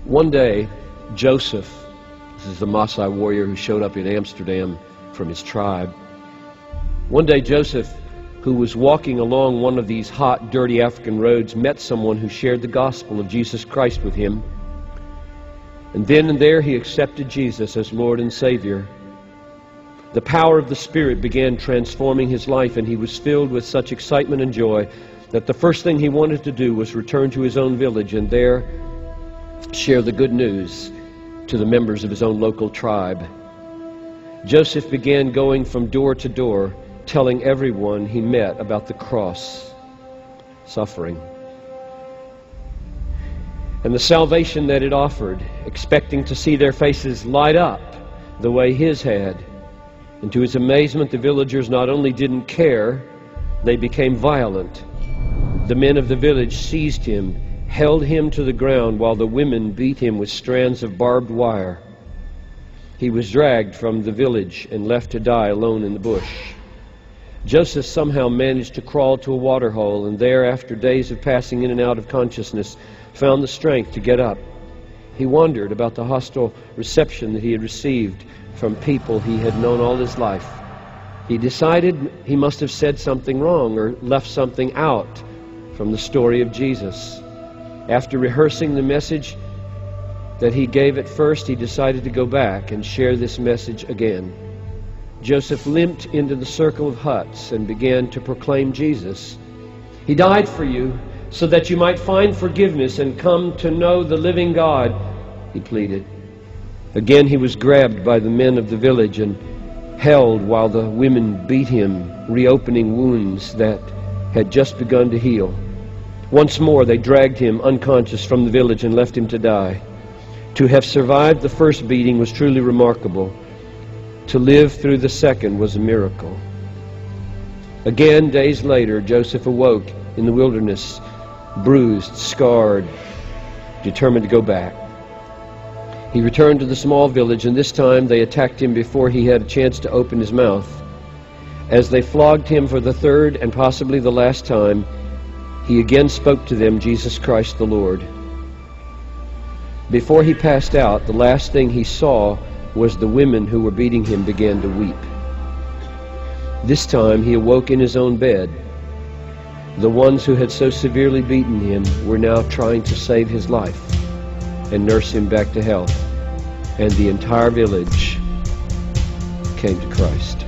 One day, Joseph, this is the Masai warrior who showed up in Amsterdam from his tribe. One day, Joseph, who was walking along one of these hot, dirty African roads, met someone who shared the gospel of Jesus Christ with him. And then and there he accepted Jesus as Lord and Savior. The power of the Spirit began transforming his life, and he was filled with such excitement and joy that the first thing he wanted to do was return to his own village and there share the good news to the members of his own local tribe. Joseph began going from door to door, telling everyone he met about the cross, suffering, and the salvation that it offered, expecting to see their faces light up the way his had. And to his amazement, the villagers not only didn't care, they became violent. The men of the village seized him, held him to the ground, while the women beat him with strands of barbed wire. He was dragged from the village and left to die alone in the bush. Joseph somehow managed to crawl to a water hole, and there, after days of passing in and out of consciousness, found the strength to get up. He wondered about the hostile reception that he had received from people he had known all his life. He decided he must have said something wrong or left something out from the story of Jesus. After rehearsing the message that he gave at first, he decided to go back and share this message again. Joseph limped into the circle of huts and began to proclaim Jesus. "He died for you so that you might find forgiveness and come to know the living God," he pleaded. Again he was grabbed by the men of the village and held while the women beat him, reopening wounds that had just begun to heal. Once more they dragged him unconscious from the village and left him to die. To have survived the first beating was truly remarkable. To live through the second was a miracle. Again, days later, Joseph awoke in the wilderness, bruised, scarred, determined to go back. He returned to the small village, and this time they attacked him before he had a chance to open his mouth. As they flogged him for the third and possibly the last time, he again spoke to them Jesus Christ the Lord. Before he passed out, the last thing he saw was the women who were beating him began to weep. This time he awoke in his own bed. The ones who had so severely beaten him were now trying to save his life and nurse him back to health, and the entire village came to Christ.